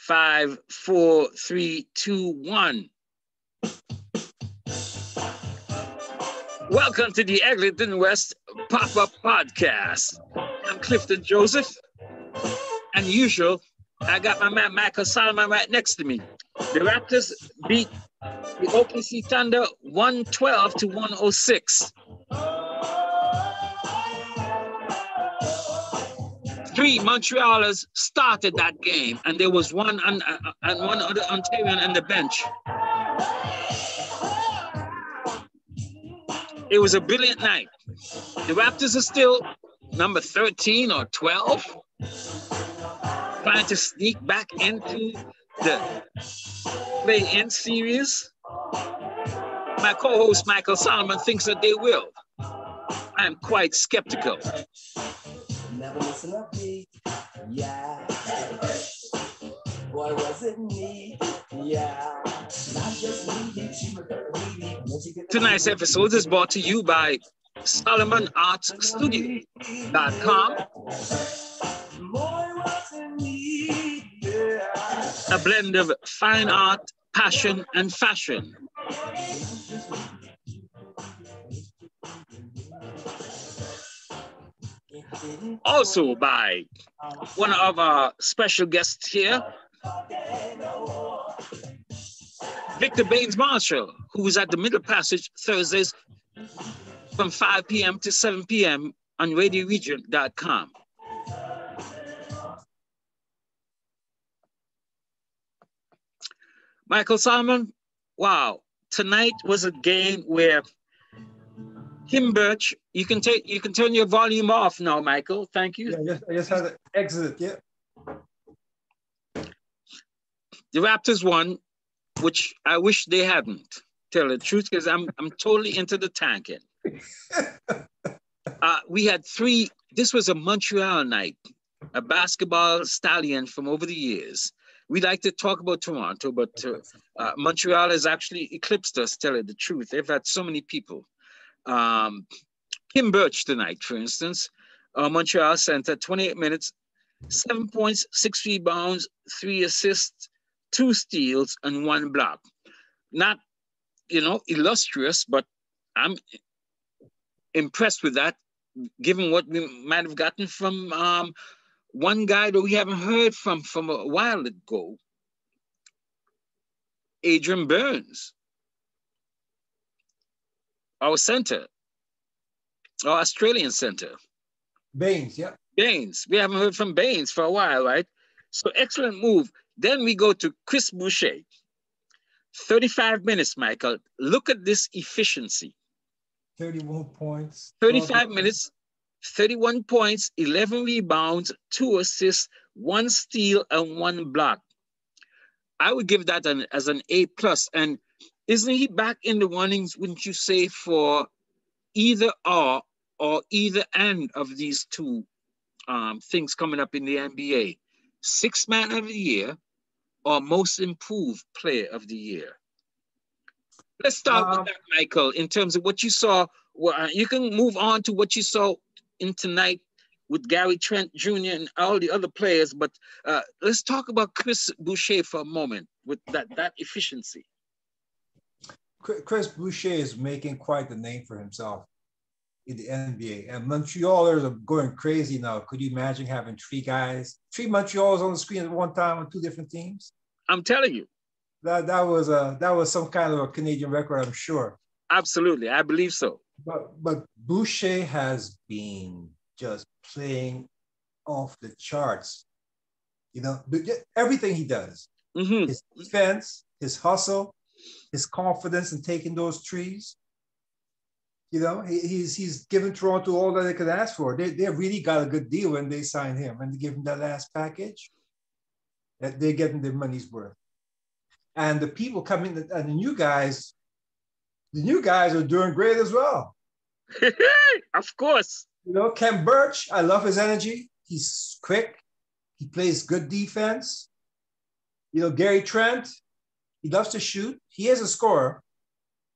5, 4, 3, 2, 1. Welcome to the Eglinton West Pop-Up Podcast. I'm Clifton Joseph. And usual, I got my man Michael Solomon right next to me. The Raptors beat the OKC Thunder 112 to 106. 3 Montrealers started that game, and there was one other Ontarian on the bench. It was a brilliant night. The Raptors are still number 13 or 12, trying to sneak back into the play-in series. My co-host Michael Solomon thinks that they will. I'm quite skeptical. Never listen up, me. Yeah. Boy, was it me? Yeah. Not just me. Tonight's episode is brought to you by SolomonArtStudio.com. A blend of fine art, passion, and fashion. Also by one of our special guests here, Victor Baines Marshall, who is at the Middle Passage Thursdays from 5 p.m. to 7 p.m. on RadioRegent.com. Michael Solomon, wow, tonight was a game where BIRCH, you can turn your volume off now, Michael. Thank you. Yeah, I just had to exit it. Yeah. The Raptors won, which I wish they hadn't. Tell the truth, because I'm totally into the tanking. We had 3. This was a Montreal night, a basketball stallion from over the years. We like to talk about Toronto, but Montreal has actually eclipsed us. Tell the truth, they've had so many people. BIRCH tonight, for instance, Montreal center, 28 minutes, 7 points, 6 rebounds, 3 assists, 2 steals, and 1 block. Not, illustrious, but I'm impressed with that, given what we might have gotten from one guy that we haven't heard from a while ago, Adrian Burns. Our center, our Australian center. Baines, yeah. Baines. We haven't heard from Baines for a while, right? So excellent move. Then we go to Chris Boucher. 35 minutes, Michael. Look at this efficiency. 31 points. 35 minutes, 31 points, 11 rebounds, 2 assists, 1 steal, and 1 block. I would give that as an A+. And isn't he back in the runnings, wouldn't you say, for either or either end of these 2 things coming up in the NBA? 6th Man of the Year or Most Improved Player of the Year? Let's start with that, Michael, in terms of what you saw. Well, you can move on to what you saw in tonight with Gary Trent Jr. and all the other players, but let's talk about Chris Boucher for a moment with that efficiency. Chris Boucher is making quite the name for himself in the NBA. And Montrealers are going crazy now. Could you imagine having 3 Montrealers on the screen at one time on 2 different teams? I'm telling you. That was some kind of a Canadian record, I'm sure. Absolutely, I believe so. But Boucher has been just playing off the charts. Everything he does. Mm-hmm. His defense, his hustle, his confidence in taking those threes. He's given Toronto all that they could ask for. They really got a good deal when they signed him and they give him that last package. That they're getting their money's worth. And the people coming, and the new guys are doing great as well. Of course. Ken Birch, I love his energy. He's quick. He plays good defense. Gary Trent, he loves to shoot. He is a scorer.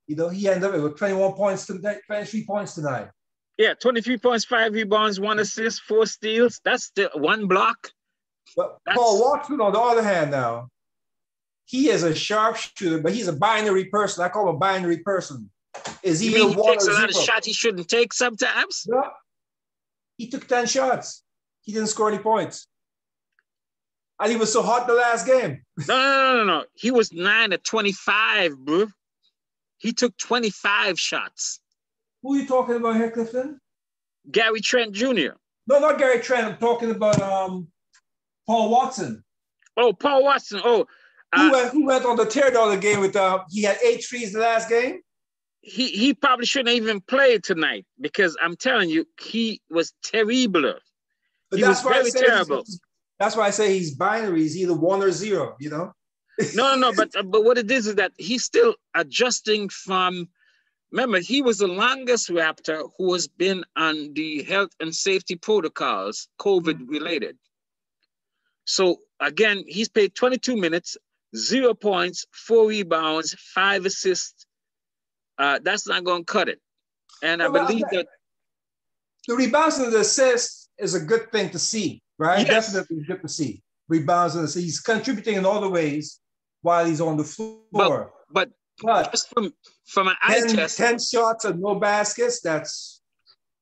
He ended up with 21 points tonight, 23 points tonight. Yeah, 23 points, 5 rebounds, 1 assist, 4 steals. That's the 1 block. But Paul Watson, on the other hand, now, he is a sharpshooter, but he's a binary person. I call him a binary person. Is he he one takes or a lot zero? of shots he shouldn't take sometimes? No. He took 10 shots. He didn't score any points. And he was so hot the last game. No. He was 9 of 25, bro. He took 25 shots. Who are you talking about here, Clifton? Gary Trent Jr. No, not Gary Trent. I'm talking about Paul Watson. Oh, Paul Watson. Oh, who went on the tear the other game with he had 8 threes the last game? He probably shouldn't even play tonight because I'm telling you, he was terrible. But he was very terrible. That's why I say he's binary. He's either 1 or 0, you know? No, but what it is that he's still adjusting from, remember, he was the longest Raptor who has been on the health and safety protocols, COVID related. So again, he's played 22 minutes, 0 points, 4 rebounds, 5 assists. That's not going to cut it. And I believe that the rebounds and the assists is a good thing to see, right? Yes. Definitely good to see. Rebounds and assists. He's contributing in all the ways while he's on the floor. But just from an eye test, 10 shots and no baskets, that's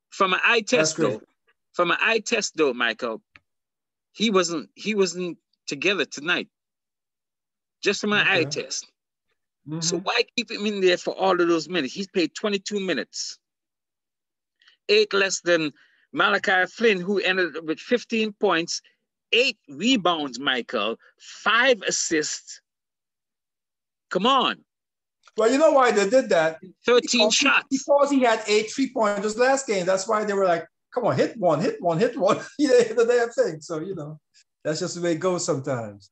from an eye test though. From an eye test though, Michael, he wasn't together tonight. Just from an eye test. Mm-hmm. So why keep him in there for all of those minutes? He's played 22 minutes. 8 less than Malachi Flynn, who ended up with 15 points, 8 rebounds, Michael, 5 assists. Come on. Well, you know why they did that? 13 shots. Because he had 8 3-pointers last game. That's why they were like, come on, hit one. He didn't hit the damn thing. So, you know, that's just the way it goes sometimes.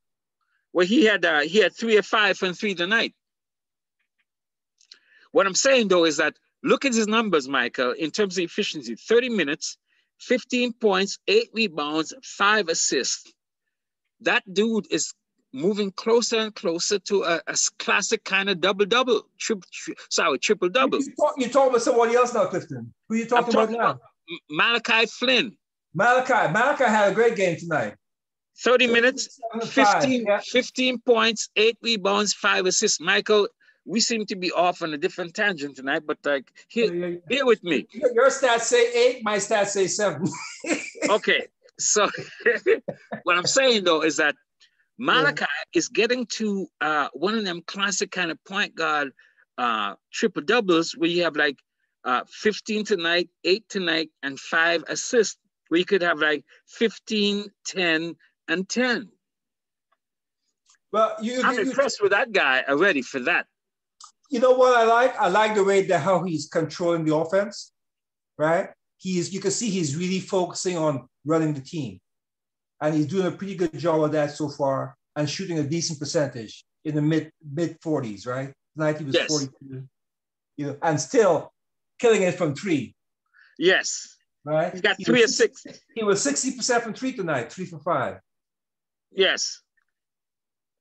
Well, he had 3 or 5 from 3 tonight. What I'm saying, though, is that look at his numbers, Michael, in terms of efficiency. 30 minutes, 15 points, 8 rebounds, 5 assists. That dude is moving closer and closer to a classic kind of double-double. Triple-double. You're talking about somebody else now, Clifton. Who are you talking about now? Malachi Flynn. Malachi had a great game tonight. 30 minutes, 15 points, 8 rebounds, 5 assists. Michael, we seem to be off on a different tangent tonight, but like, bear with me. Your stats say 8, my stats say 7. Okay, so what I'm saying though is that Malachi is getting to one of them classic kind of point guard triple doubles where you have like 15 tonight, 8 tonight, and 5 assists, where you could have like 15, 10, and 10. Well, I'm impressed with that guy already for that. You know what I like? I like the way how he's controlling the offense, right? You can see he's really focusing on running the team. And he's doing a pretty good job of that so far and shooting a decent percentage in the mid 40s, right? Tonight he was 42, you know, and still killing it from 3. Yes. Right? He's got 3 or 6. He was 60% from 3 tonight, 3 for 5. Yes.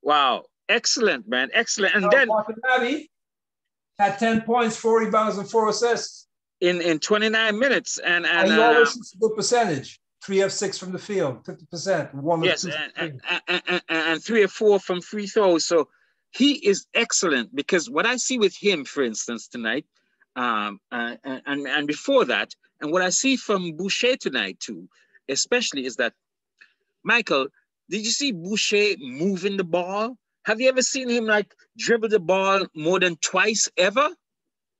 Wow. Excellent, man. Excellent. And then Watanabe had 10 points, 4 rebounds, and 4 assists. In 29 minutes. And he always shoots a good percentage. 3 of 6 from the field, 50%. 1 of 2 and 3 or 4 from free throws. So he is excellent, because what I see with him, for instance, tonight, and before that, and what I see from Boucher tonight too, especially, is that, Michael, did you see Boucher moving the ball? Have you ever seen him like dribble the ball more than twice ever?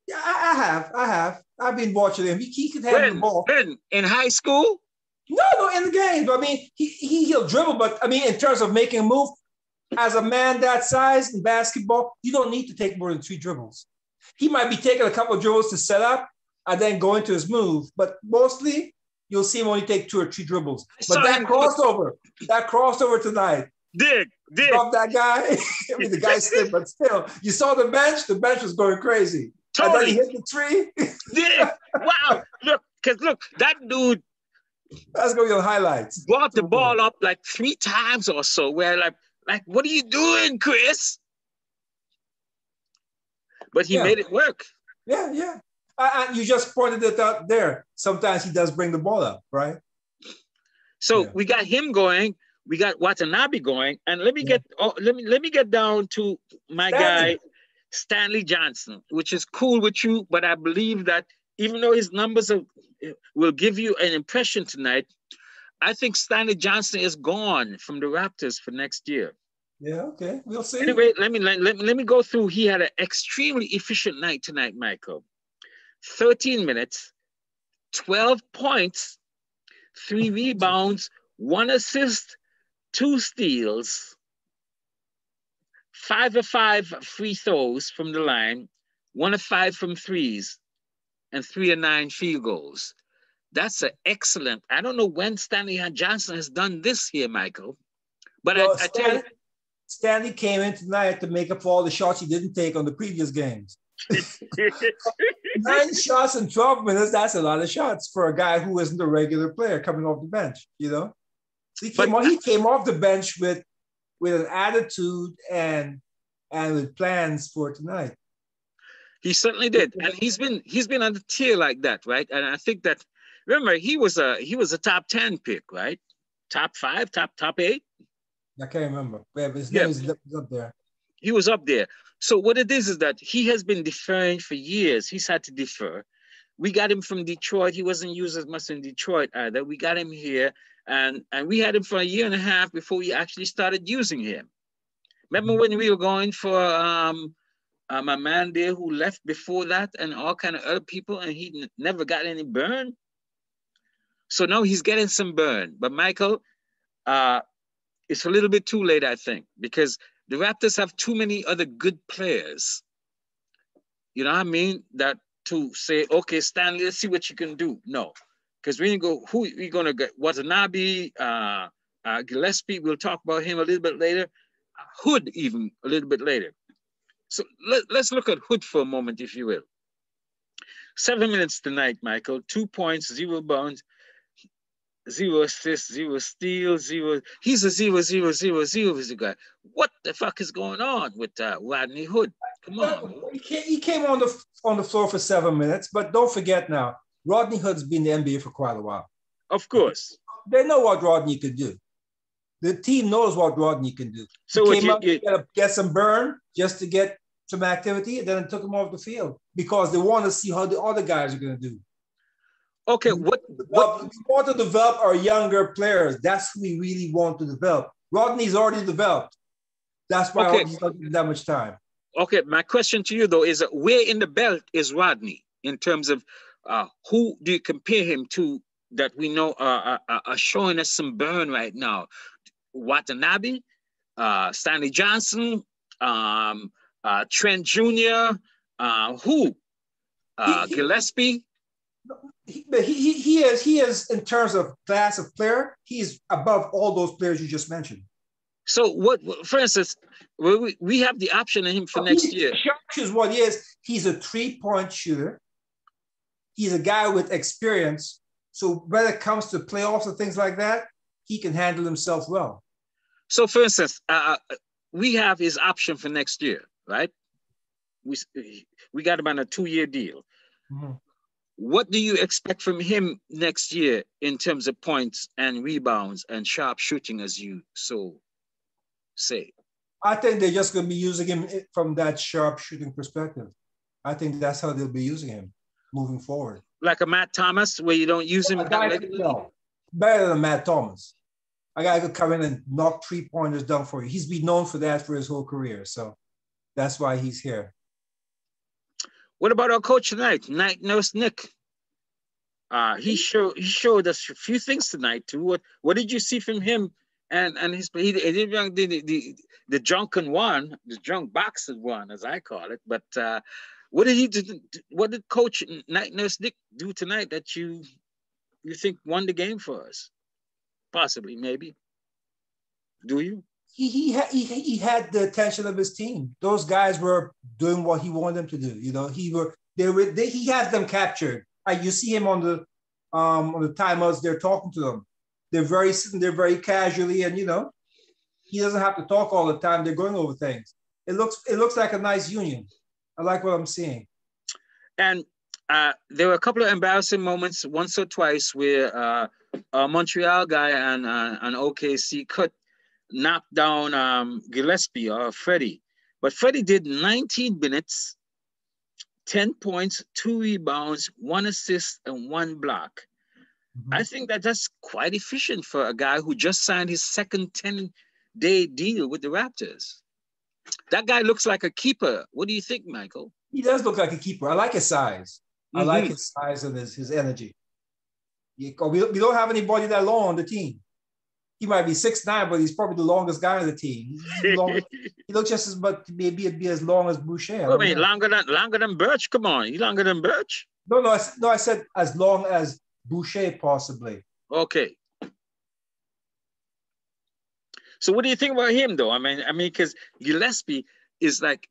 Yeah, I have. I've been watching him. He could handle the ball. In high school? No, in the game. I mean, he'll dribble, but I mean, in terms of making a move, as a man that size in basketball, you don't need to take more than 3 dribbles. He might be taking a couple of dribbles to set up and then go into his move, but mostly you'll see him only take 2 or 3 dribbles. But that crossover tonight. Dig. Drop that guy. I mean, the guy's stiff, but still, you saw the bench was going crazy. Totally. And then he hit the 3. Dig. Wow. Look, that dude. That's going to be on highlights. Brought the ball up like 3 times or so, where like, what are you doing, Chris? But he made it work. Yeah. And you just pointed it out there. Sometimes he does bring the ball up, right? So we got him going. we got Watanabe going, and let me get let me get down to my guy Stanley Johnson, which is cool with you, but I believe that even though his numbers will give you an impression tonight, I think Stanley Johnson is gone from the Raptors for next year. Yeah, okay, we'll see. Anyway, let me go through. He had an extremely efficient night tonight, Michael. 13 minutes, 12 points, 3 rebounds, 1 assist, 2 steals, 5 of 5 free throws from the line, 1 of 5 from threes, and 3 of 9 field goals. That's an excellent. I don't know when Stanley Johnson has done this here, Michael. But well, I tell you, Stanley came in tonight to make up for all the shots he didn't take on the previous games. 9 shots in 12 minutes, that's a lot of shots for a guy who isn't a regular player coming off the bench, you know? He came off the bench with an attitude and with plans for tonight. He certainly did. And he's been on the tier like that, right? And I think that, remember, he was a top 10 pick, right? Top 5, top 8? I can't remember. But his name is up there. He was up there. So what it is that he has been deferring for years. He's had to defer. We got him from Detroit. He wasn't used as much in Detroit either. We got him here, and we had him for a year and a half before we actually started using him. Remember when we were going for my man there who left before that and all kind of other people, and he never got any burn? So now he's getting some burn. But Michael, it's a little bit too late, I think, because the Raptors have too many other good players. You know what I mean? That to say, okay, Stanley, let's see what you can do. No, because we go, who we gonna get? Watanabe, Gillespie. We'll talk about him a little bit later. Hood even a little bit later. So let's look at Hood for a moment, if you will. 7 minutes tonight, Michael. 2 points, 0 bounds, 0 assists, 0 steals, 0. He's a 0 guy. What the fuck is going on with Rodney Hood? Come on. He came on the floor for 7 minutes, but don't forget now, Rodney Hood's been in the NBA for quite a while. Of course. They know what Rodney could do. The team knows what Rodney can do. So he came up to get some burn just to get some activity, and then took him off the field because they want to see how the other guys are going to do. Okay, we want to develop our younger players. That's who we really want to develop. Rodney's already developed. That's why he's not getting that much time. Okay, my question to you though is where in the belt is Rodney in terms of who do you compare him to that we know are showing us some burn right now? Watanabe, Stanley Johnson, Trent Jr., who? Gillespie? He is in terms of class of player, he's above all those players you just mentioned. So what, for instance, we have the option of him for next year. Is what he is. He's a 3-point shooter. He's a guy with experience. So when it comes to playoffs and things like that, he can handle himself well. So for instance, we have his option for next year, right? We got him on a 2-year deal. Mm-hmm. What do you expect from him next year in terms of points and rebounds and sharp shooting, as you so say? I think they're just going to be using him from that sharp shooting perspective. I think that's how they'll be using him moving forward. Like a Matt Thomas, where you don't use him regularly? Better than Matt Thomas. A guy could come in and knock 3-pointers down for you. He's been known for that for his whole career. So that's why he's here. What about our coach tonight, Night Nurse Nick? He showed us a few things tonight too. What did you see from him and his the drunken one, the drunk boxer one, as I call it? But what did he do? What did Coach Night Nurse Nick do tonight that you think won the game for us? Possibly, maybe. Do you? He had the attention of his team. Those guys were doing what he wanted them to do. You know, he had them captured. You see him on the timeouts. They're talking to them. They're sitting there very casually, and you know, he doesn't have to talk all the time. They're going over things. It looks like a nice union. I like what I'm seeing. And there were a couple of embarrassing moments, once or twice, where a Montreal guy and an OKC cut knocked down Gillespie or Freddie. But Freddie did 19 minutes, 10 points, 2 rebounds, 1 assist, and 1 block. I think that that's quite efficient for a guy who just signed his second 10-day deal with the Raptors. That guy looks like a keeper. What do you think, Michael? He does look like a keeper. I like his size. I like his size and his energy. We don't have anybody that long on the team. He might be 6'9", but he's probably the longest guy on the team. He looks just as much, maybe it'd be as long as Boucher. Wait, longer than Birch? Come on, you longer than Birch? No, I said as long as Boucher possibly. Okay. So what do you think about him, though? I mean, because Gillespie is like,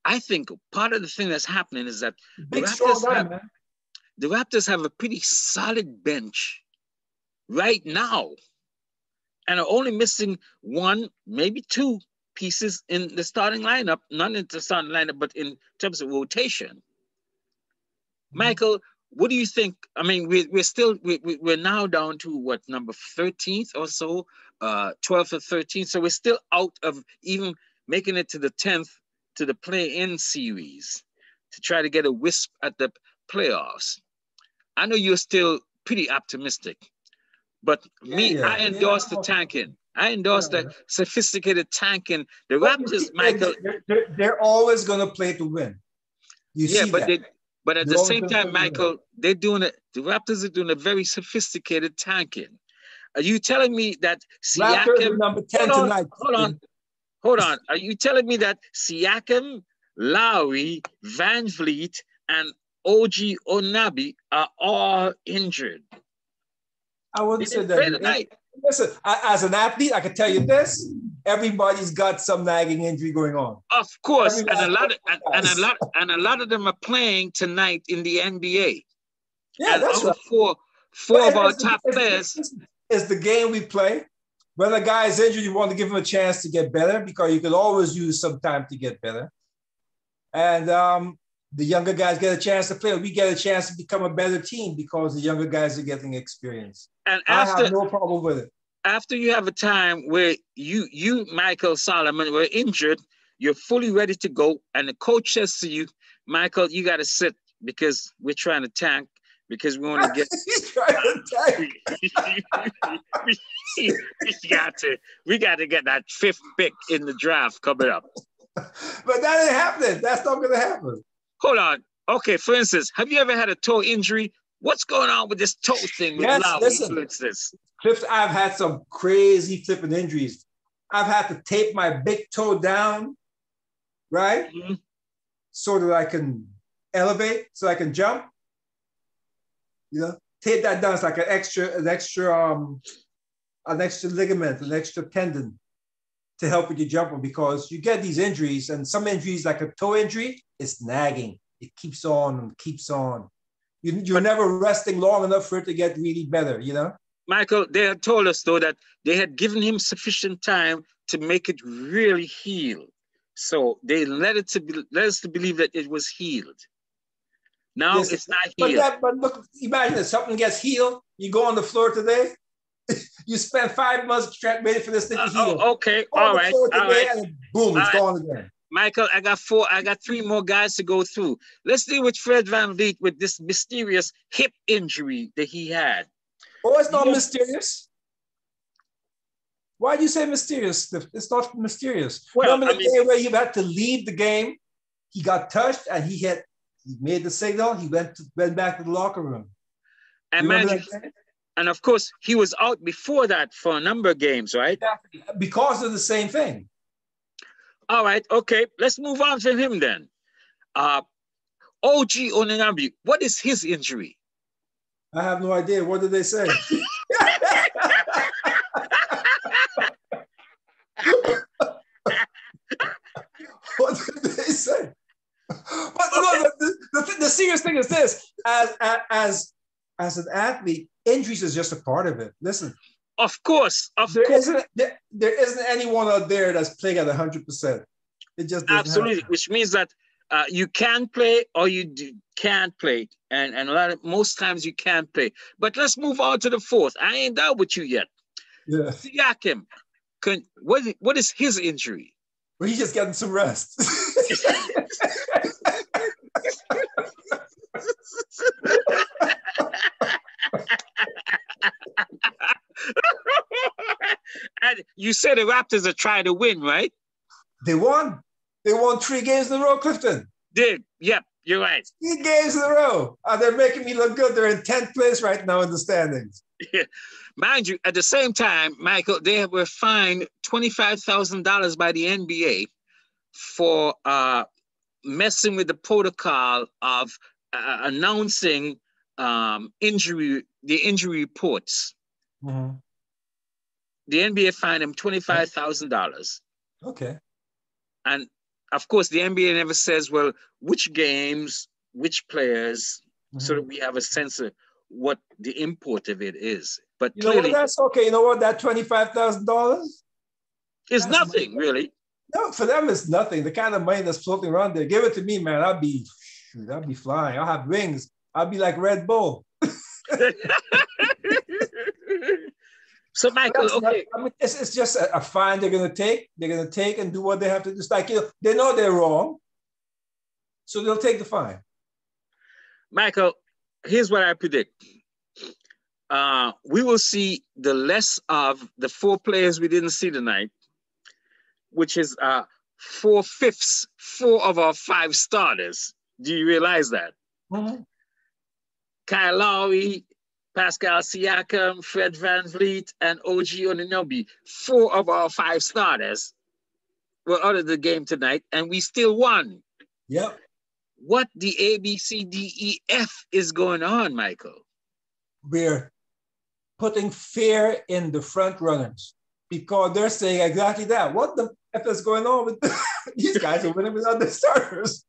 I think part of the thing that's happening is that the Raptors have a pretty solid bench right now, and are only missing 1, maybe 2 pieces in the starting lineup, not in the starting lineup, but in terms of rotation. Michael, what do you think? I mean, we're now down to what, number 13th or so, 12th or 13th. So we're still out of even making it to the 10th to the play-in series to try to get a wisp at the playoffs. I know you're still pretty optimistic, but I endorse the tanking. I endorse the sophisticated tanking. The Raptors, Michael, they're always going to play to win. You see that. But at the same time, Michael, the Raptors are doing a very sophisticated tanking. Are you telling me that Siakam, number 10 tonight? Hold on. Are you telling me that Siakam, Lowry, Van Vliet, and OG Onabi are all injured? I wouldn't say that. Listen, as an athlete, I can tell you this: everybody's got some nagging injury going on. Of course, and a lot of them are playing tonight in the NBA. Yeah, and that's right. Four of our top players. It's the game we play. When a guy is injured, you want to give him a chance to get better because you can always use some time to get better. And the younger guys get a chance to play. We get a chance to become a better team because the younger guys are getting experience. And I have no problem with it. After you have a time where you, Michael Solomon, were injured, you're fully ready to go, and the coach says to you, Michael, you got to sit because we're trying to tank because we want to get. He's trying to tank. we got to get that 5th pick in the draft coming up. But that ain't happening. That's not going to happen. Hold on. Okay, for instance, have you ever had a toe injury? What's going on with this toe thing? Listen, Clifton, I've had some crazy flipping injuries. I've had to tape my big toe down, right? So that I can elevate, so I can jump. You know, tape that down. It's like an extra ligament, an extra tendon to help with your jumping because you get these injuries, and some injuries, like a toe injury, it's nagging. It keeps on and keeps on. You're never resting long enough for it to get really better, you know? Michael, they had told us, though, that they had given him sufficient time to make it really heal. So they led us to believe that it was healed. Now it's not healed. But look, imagine if something gets healed, you go on the floor today, you spend 5 months waiting for this thing to heal. Okay, all right. And boom, it's gone again. Michael, I got 3 more guys to go through. Let's deal with Fred VanVleet with this mysterious hip injury that he had. Oh, it's not mysterious. Why do you say mysterious? It's not mysterious. Well, remember the day where he had to leave the game? He got touched and he made the signal. He went back to the locker room. And of course, he was out before that for a number of games, right? Exactly. Because of the same thing. All right, okay. Let's move on from him then. OG Onyenabi, what is his injury? I have no idea. What did they say? What did they say? But look, the serious thing is this: as an athlete, injuries is just a part of it. Listen. Of course. There isn't anyone out there that's playing at 100%. It just absolutely, happen. Which means that you can play or you can't play, and most times you can't play. But let's move on to the 4th. I ain't done with you yet. Yeah. Siakam. What is his injury? Well, he's just getting some rest. And you said the Raptors are trying to win, right? They won. They won 3 games in a row, Clifton. Did. Yep, you're right. 3 games in a row. They're making me look good. They're in 10th place right now in the standings. Mind you, at the same time, Michael, they were fined $25,000 by the NBA for messing with the protocol of announcing injury reports. Mm-hmm. The NBA fined him $25,000. Okay. And of course, the NBA never says, well, which games, which players, so that we have a sense of what the import of it is. But you clearly, know what, that's okay. You know what, that $25,000 is nothing, really. No, for them it's nothing. The kind of money that's floating around there. Give it to me, man. I'll be flying. I'll have wings. I'll be like Red Bull. So, Michael, okay. I mean, it's just a fine they're going to take. They're going to take and do what they have to do. It's like, they know they're wrong, so they'll take the fine. Michael, here's what I predict. We will see the less of the 4 players we didn't see tonight, which is 4/5 4 of our 5 starters. Do you realize that? Mm-hmm. Kyle Lowry, Pascal Siakam, Fred VanVleet, and OG Anunoby, 4 of our 5 starters were out of the game tonight, and we still won. Yep. What the ABCDEF is going on, Michael? We're putting fear in the front runners because they're saying exactly that. What the F is going on with these guys are winning without their starters?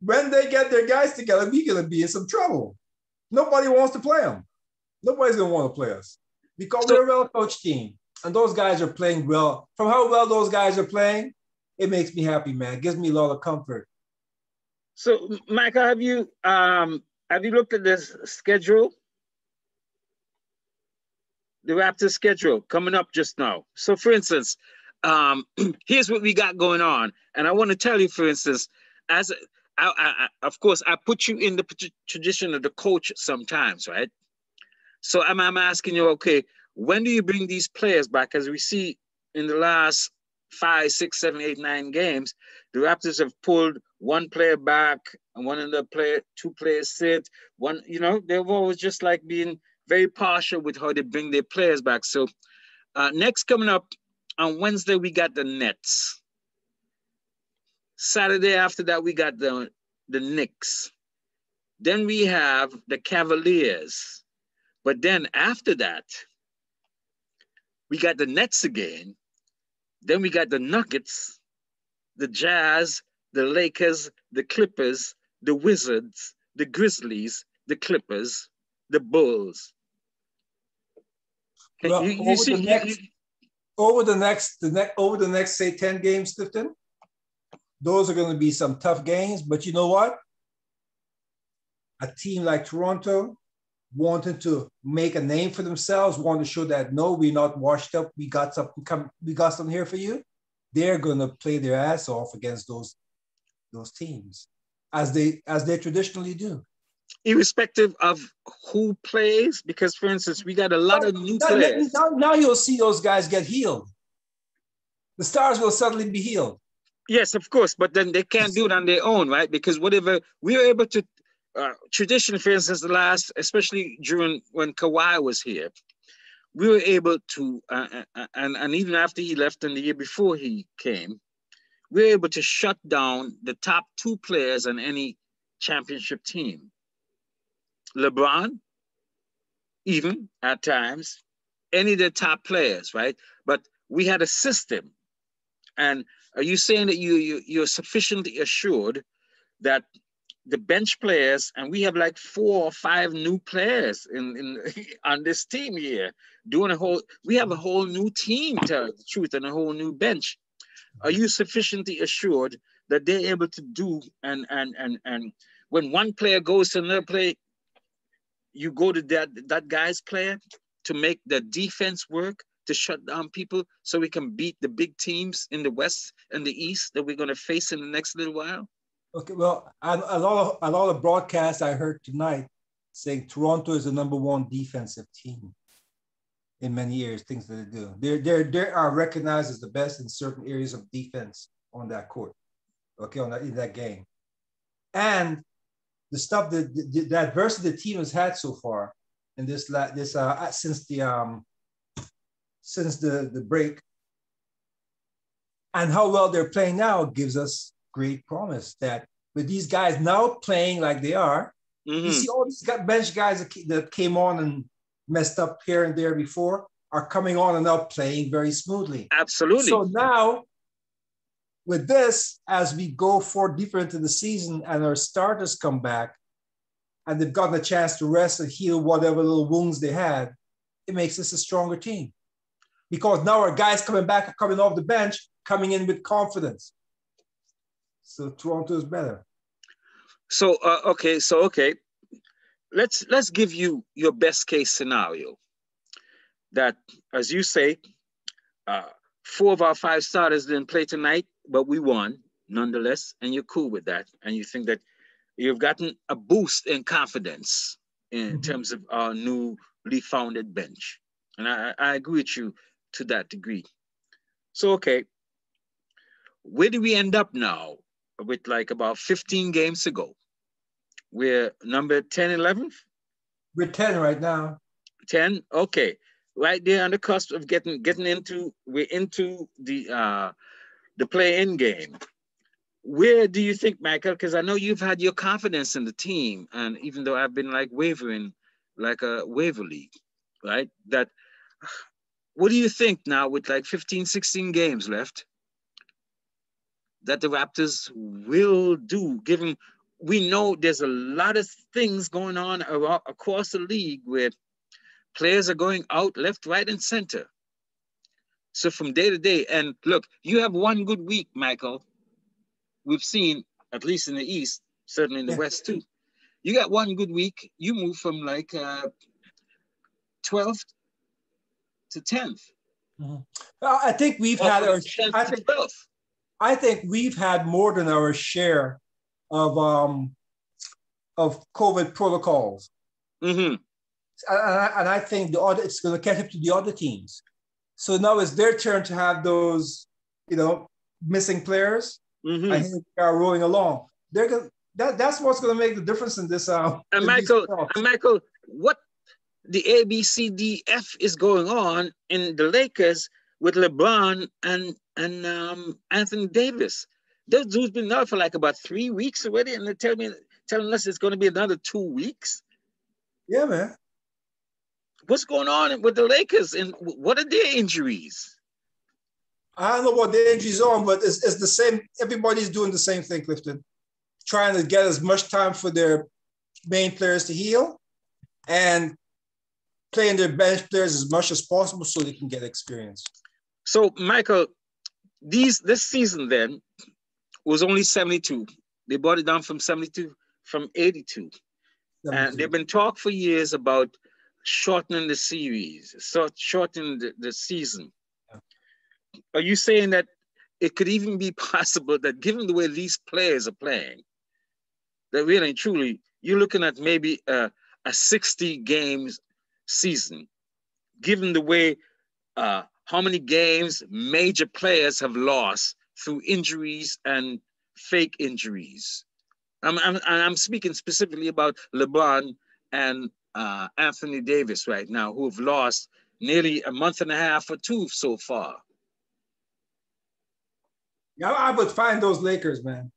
When they get their guys together, we're going to be in some trouble. Nobody wants to play them. Nobody's going to want to play us because we're a well-coached team. And those guys are playing well. From how well those guys are playing, it makes me happy, man. It gives me a lot of comfort. So, Michael, have you looked at this schedule? The Raptors schedule coming up just now. So, for instance, here's what we got going on. And I want to tell you, for instance, of course, I put you in the tradition of the coach sometimes, right? So I'm asking you, okay, when do you bring these players back? As we see in the last 5, 6, 7, 8, 9 games, the Raptors have pulled 1 player back and 2 players sit. They've always just like being very partial with how they bring their players back. So next coming up on Wednesday, we got the Nets. Saturday after that, we got the Knicks. Then we have the Cavaliers. But then after that, we got the Nets again. Then we got the Nuggets, the Jazz, the Lakers, the Clippers, the Wizards, the Grizzlies, the Clippers, the Bulls. Well, over the next, say 10 games, Clifton, those are going to be some tough games, but you know what? A team like Toronto wanting to make a name for themselves, want to show that, no, we're not washed up. We got something here for you. They're going to play their ass off against those teams as they traditionally do. Irrespective of who plays, because, for instance, we got a lot of new players. Now you'll see those guys get healed. The stars will suddenly be healed. Yes, of course, but then they can't do it on their own, right? Because whatever we were able to, tradition, for instance, especially during when Kawhi was here, we were able to, and even after he left and the year before he came, we were able to shut down the top 2 players on any championship team. LeBron, even at times, any of the top players, right? But we had a system. And are you saying that you're sufficiently assured that the bench players, and we have like 4 or 5 new players on this team here, we have a whole new team, to tell the truth, and a whole new bench. Are you sufficiently assured that they're able to do, and when one player goes to another play, you go to that guy's player to make the defense work, to shut down people so we can beat the big teams in the West and the East that we're going to face in the next little while? Okay, well, a lot of broadcasts I heard tonight saying Toronto is the #1 defensive team in many areas, things that they do. They are recognized as the best in certain areas of defense on that court, okay, in that game. And the stuff that the adversity the team has had so far in since the break, and how well they're playing now gives us great promise that with these guys now playing like they are, you see all these bench guys that came on and messed up here and there before are coming on and now playing very smoothly. Absolutely. So now, with this, as we go deeper into the season and our starters come back and they've gotten a chance to rest and heal whatever little wounds they had, it makes us a stronger team. Because now our guys coming off the bench, coming in with confidence. So Toronto is better. So, okay. Let's give you your best case scenario. That, as you say, 4 of our 5 starters didn't play tonight, but we won nonetheless, and you're cool with that. And you think that you've gotten a boost in confidence in terms of our newly founded bench. And I agree with you to that degree. So, okay, where do we end up now with like about 15 games to go? We're number 10, 11th? We're 10 right now. 10, okay. Right there on the cusp of getting into the play-in game. Where do you think, Michael? Because I know you've had your confidence in the team, and even though I've been like wavering, like a waiver league, right? That, what do you think now with like 15, 16 games left that the Raptors will do, given we know there's a lot of things going on across the league where players are going out left, right, and center. So from day to day, and look, you have one good week, Michael. We've seen, at least in the East, certainly in the West too. You got one good week, you move from like 12th to 10th. Well, I think we've had our. I think we've had more than our share of COVID protocols. And I think it's going to catch up to the other teams. So now it's their turn to have those, missing players. I think they are rolling along. That's what's going to make the difference in this. And Michael, what the ABCDF is going on in the Lakers with LeBron and Anthony Davis? Those dudes been out for like about 3 weeks already, and they're telling us it's going to be another 2 weeks. Yeah, man. What's going on with the Lakers, and what are their injuries? I don't know what the injuries are, but it's the same. Everybody's doing the same thing, Clifton. Trying to get as much time for their main players to heal and playing their bench players as much as possible so they can get experience. So, Michael, this season then was only 72. They brought it down from 82, from 82. And they've been talk for years about shortening the series, shortening the season. Yeah. Are you saying that it could even be possible that, given the way these players are playing, that really and truly, you're looking at maybe a 60 games season, given the way how many games major players have lost through injuries and fake injuries? I'm speaking specifically about LeBron and Anthony Davis right now, who have lost nearly a month and a half or 2 so far. Yeah, I would find those Lakers, man.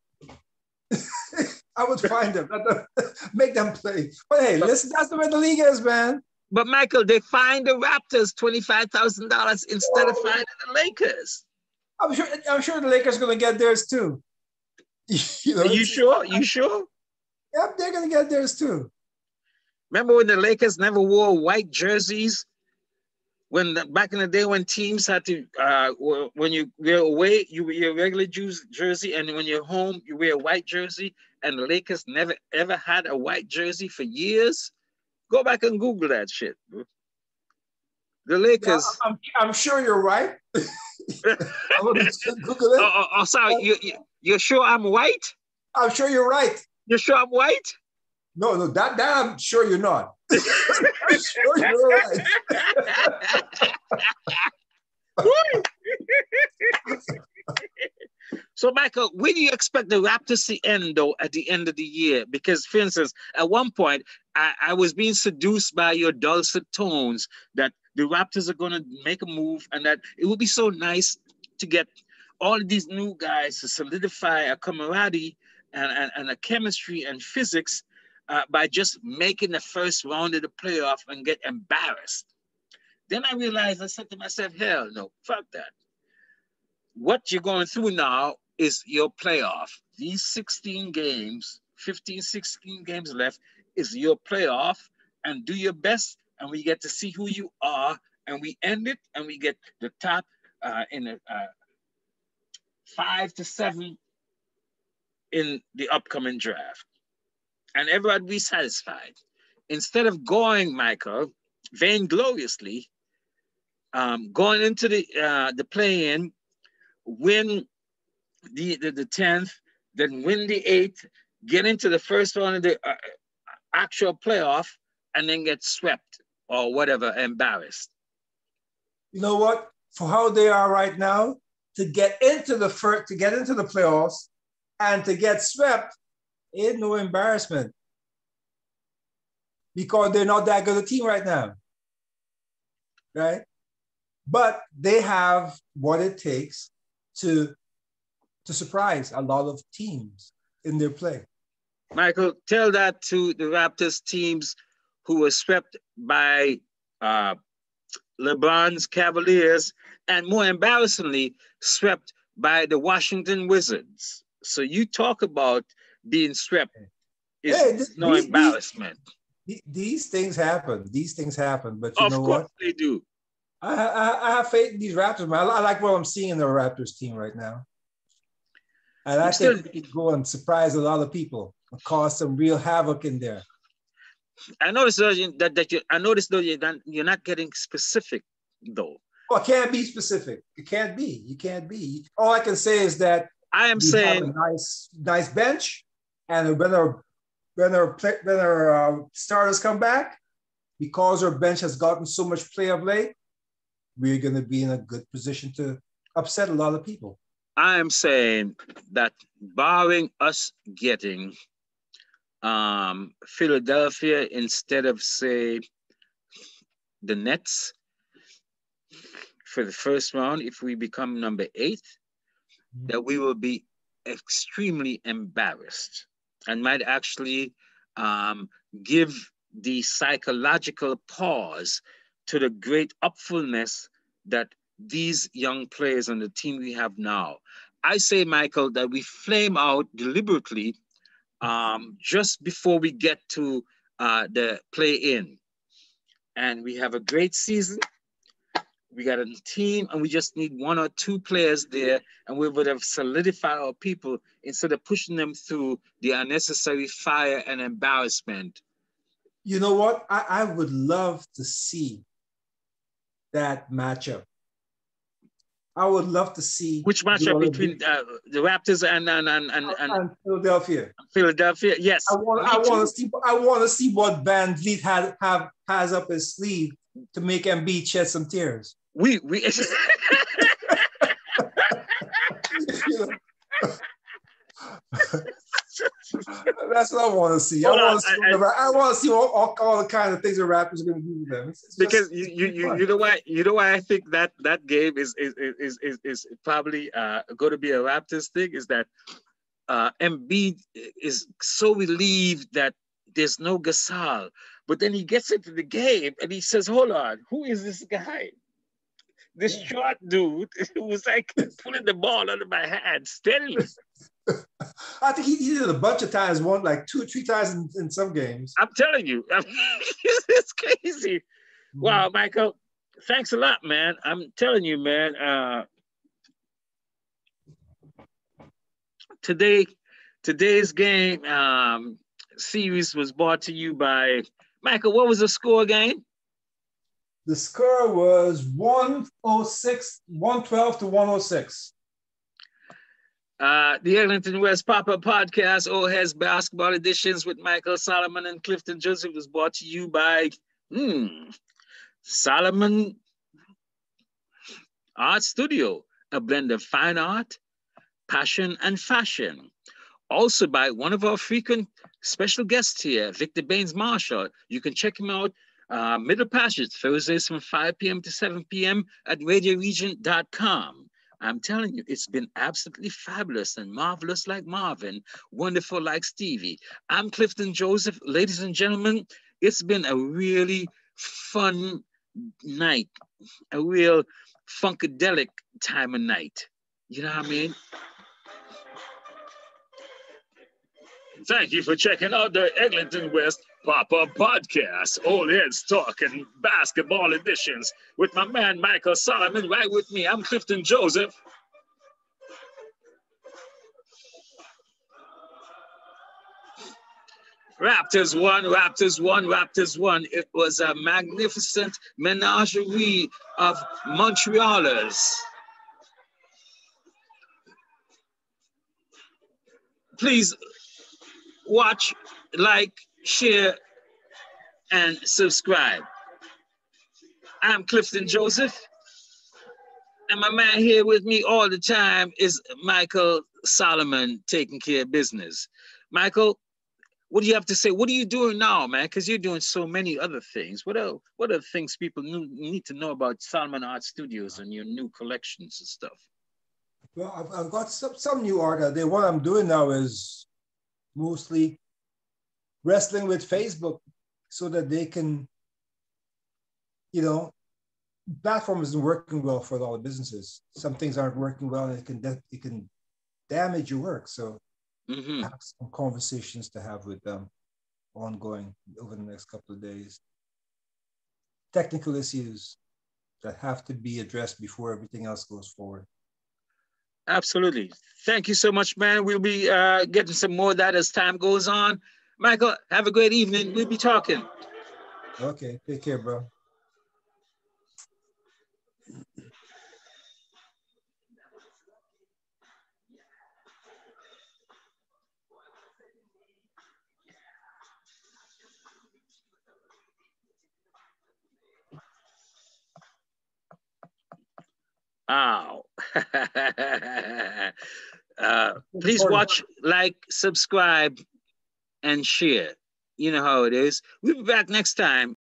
I would find them, make them play. But hey, listen, that's the way the league is, man. But Michael, they fined the Raptors $25,000 instead of finding the Lakers. I'm sure the Lakers are going to get theirs too. Are you sure? You sure? Yep, they're going to get theirs too. Remember when the Lakers never wore white jerseys? Back in the day when teams had to, when you were away, you wear your regular jersey, and when you're home, you wear a white jersey, and the Lakers never ever had a white jersey for years? Go back and Google that shit, bro. The Yeah, Lakers. I'm sure you're right. I'm going to Google it. Sorry. You're sure I'm white? I'm sure you're right. You're sure I'm white? No, that I'm sure you're not. I'm sure you're right. So, Michael, where do you expect the Raptors to end, though, at the end of the year? Because, for instance, at one point, I was being seduced by your dulcet tones that the Raptors are going to make a move and that it would be so nice to get all of these new guys to solidify a camaraderie and a chemistry and physics by just making the first round of the playoff and get embarrassed. Then I realized, I said to myself, hell no, fuck that. What you're going through now is your playoff. These 16 games, 15, 16 games left is your playoff, and do your best, and we get to see who you are, and we end it, and we get the top in the 5 to 7 in the upcoming draft. And everybody be satisfied. Instead of going, Michael, vaingloriously, going into the play-in, win the 10th, then win the 8th, get into the first round of the actual playoff, and then get swept or whatever, embarrassed. You know what? For how they are right now, to get into the playoffs and to get swept, ain't no embarrassment. Because they're not that good a team right now. Right? But they have what it takes to surprise a lot of teams in their play. Michael, tell that to the Raptors teams who were swept by LeBron's Cavaliers and, more embarrassingly, swept by the Washington Wizards. So you talk about being swept is no embarrassment. These things happen. These things happen. But you know what? Of course they do. I have faith in these Raptors, man. I like what I'm seeing in the Raptors team right now. And I think we can go and surprise a lot of people and cause some real havoc in there. I noticed that you're not getting specific, though. Oh, I can't be specific. It can't be. You can't be. All I can say is that I am saying have a nice bench, and when our starters come back, because our bench has gotten so much play of late, we're going to be in a good position to upset a lot of people. I am saying that barring us getting Philadelphia instead of, say, the Nets for the first round, if we become number 8, that we will be extremely embarrassed and might actually give the psychological pause to the great upfulness that these young players on the team we have now. I say, Michael, that we flame out deliberately just before we get to the play-in. And we have a great season. We got a team, and we just need 1 or 2 players there, and we would have solidified our people instead of pushing them through the unnecessary fire and embarrassment. You know what? I would love to see that matchup. I would love to see which matchup between the Raptors and Philadelphia. Philadelphia, yes. I want to see what Van Vliet has up his sleeve to make Embiid shed some tears. We That's what I want to see. I want to see all the kind of things the Raptors are going to do with them. Because you know why I think that game is probably going to be a Raptors thing is that Embiid is so relieved that there's no Gasol, but then he gets into the game and he says, "Hold on, who is this guy? This short dude who was like pulling the ball under my hand steadily." I think he did it a bunch of times, one like 2 or 3 times in some games. I'm telling you, it's crazy. Mm-hmm. Wow, Michael, thanks a lot, man. I'm telling you, man. Today's game series was brought to you by Michael. What was the score again? The score was 106, 112 to 106. The Eglinton West Pop-Up Podcast, OHS Basketball Editions with Michael Solomon and Clifton Joseph was brought to you by Solomon Art Studio, a blend of fine art, passion, and fashion. Also by one of our frequent special guests here, Victor Baines Marshall. You can check him out, Middle Passage, Thursdays from 5 p.m. to 7 p.m. at radioregent.com. I'm telling you, it's been absolutely fabulous and marvelous like Marvin, wonderful like Stevie. I'm Clifton Joseph. Ladies and gentlemen, it's been a really fun night, a real funkadelic time of night. You know what I mean? Thank you for checking out the Eglinton West Pop-Up Podcast, Old Heads Talking Basketball Editions with my man Michael Solomon right with me. I'm Clifton Joseph. Raptors won, Raptors won, Raptors won. It was a magnificent menagerie of Montrealers. Please watch, like, share, and subscribe. I'm Clifton Joseph, and my man here with me all the time is Michael Solomon, taking care of business. Michael, what do you have to say? What are you doing now, man? Because you're doing so many other things. What are things people need to know about Solomon Art Studios and your new collections and stuff? Well, I've got some new art out there. What I'm doing now is mostly wrestling with Facebook so that they can, you know, platform isn't working well for a lot of businesses. Some things aren't working well and it can damage your work. So I have some conversations to have with them ongoing over the next couple of days. Technical issues that have to be addressed before everything else goes forward. Absolutely. Thank you so much, man. We'll be getting some more of that as time goes on. Michael, have a great evening. We'll be talking. Okay, take care, bro. Ow. Please watch, like, subscribe, and share. You know how it is. We'll be back next time.